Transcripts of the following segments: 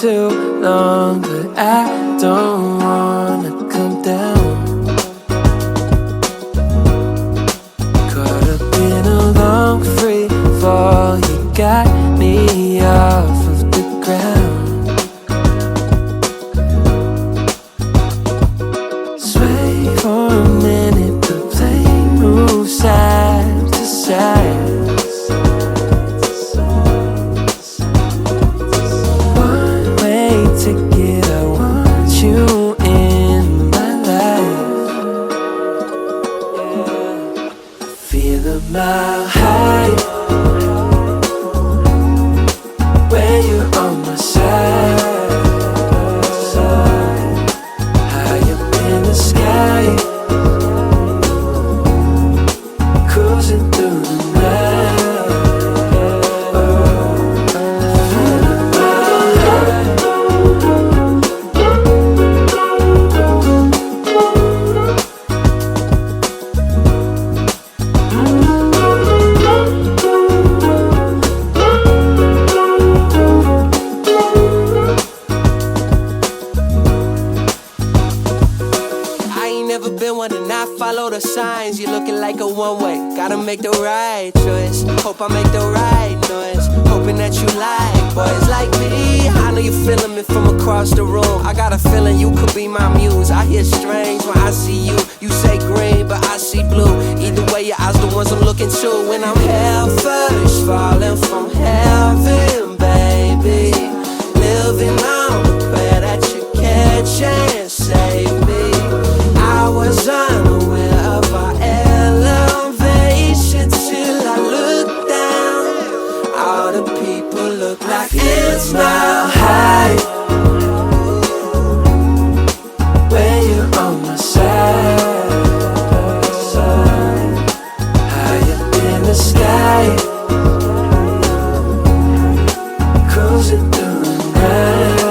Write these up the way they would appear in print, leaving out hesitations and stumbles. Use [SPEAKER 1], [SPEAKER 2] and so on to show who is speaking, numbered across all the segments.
[SPEAKER 1] too long, but I don't wanna come down. Caught up in a long free fall, you got me off of the ground. Sway for a minute, the plane moves side to side. Ticket, I want you in my life. Feel a mile high when you're on my side. High up in the sky, cruising through the night.
[SPEAKER 2] Follow the signs, you're looking like a one-way. Gotta make the right choice. Hope I make the right noise. Hoping that you like boys like me. I know you're feeling me from across the room. I got a feeling you could be my muse. I hear strange when I see you. You say green, but I see blue. Either way, your eyes the ones I'm looking to. When I'm hell first, falling from heaven, baby. Living on the prayer that you catch and save me. I was unaware of our elevation till I looked down. All the people look like it's mile high when you're on my side. High up in the sky, cruising through the night.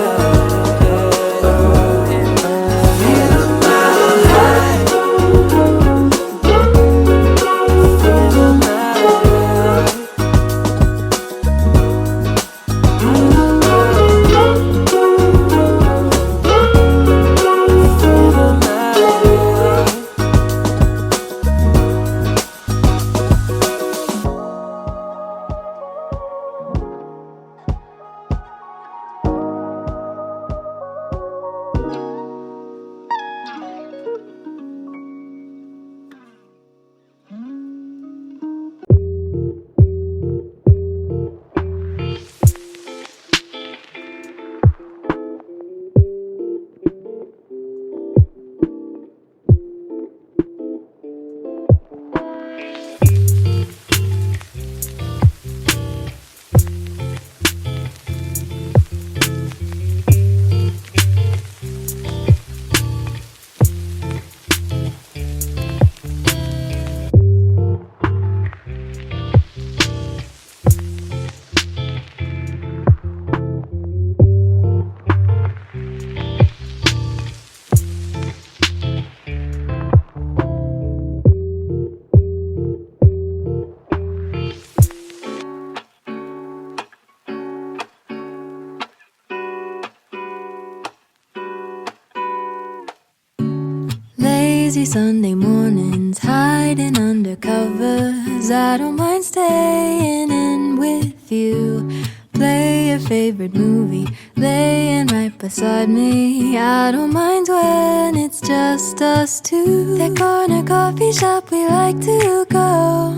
[SPEAKER 3] Lazy Sunday mornings, hiding under covers. I don't mind staying in with you. Play your favorite movie, laying right beside me. I don't mind when it's just us two. That corner coffee shop we like to go.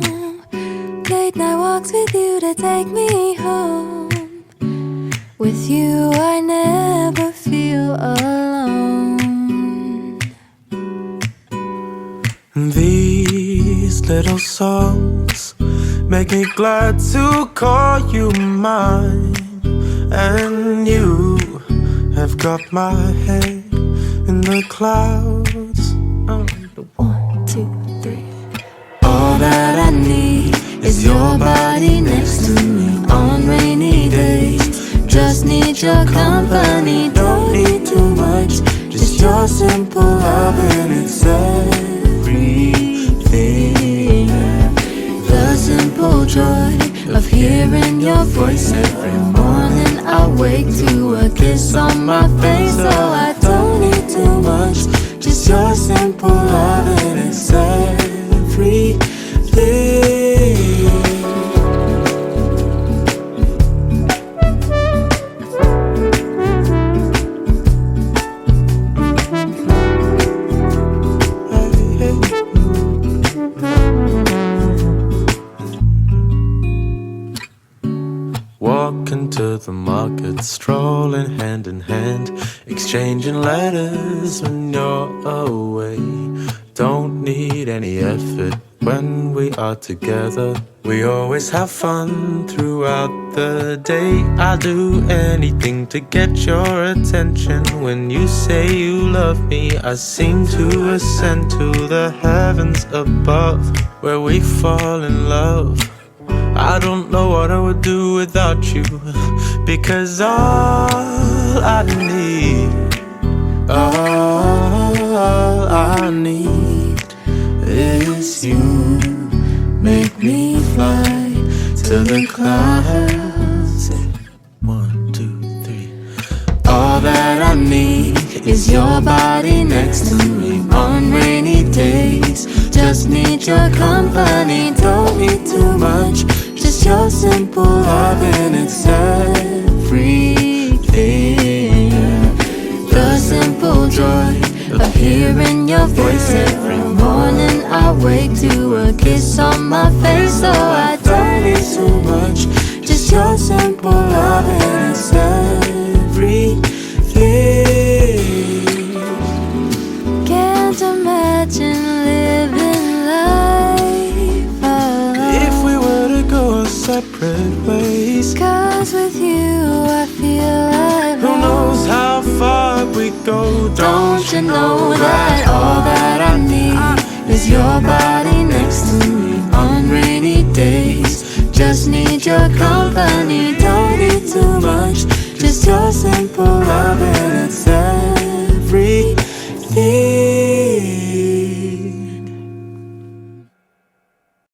[SPEAKER 3] Late night walks with you to take me home. With you I never feel alone.
[SPEAKER 4] These little songs make me glad to call you mine. And you have got my head in the clouds.
[SPEAKER 3] On the 1, 2, 3.
[SPEAKER 4] All that I need is your body next to me on rainy days. Just need your company, don't need too much. Just your simple love and it's everything. The simple joy
[SPEAKER 3] of hearing your voice every morning. I wake to a kiss on my face, so I don't need too much. Just your simple loving is everything.
[SPEAKER 1] Walking to the market, strolling hand in hand, exchanging letters when you're away. Don't need any effort when we are together. We always have fun throughout the day. I'll do anything to get your attention. When you say you love me, I seem to ascend to the heavens above, where we fall in love. I don't know what I would do without you, because all I need is you. Make me fly to the clouds. 1, 2, 3. All that I need is your body next to me on rainy days. Just need your company, don't need too much. Just your simple loving, it's everything. The simple joy of hearing your voice every morning. I wake to a kiss on my face, so I don't need too much. Just your simple loving, it's everything.
[SPEAKER 3] Can't imagine living life alone
[SPEAKER 1] if we were to go separate ways.
[SPEAKER 3] 'Cause with you I feel like
[SPEAKER 1] Who knows how far we go?
[SPEAKER 3] Don't you know that all that I need is your body next to me on rainy days? Just need your company, don't need too much. Just your simple loving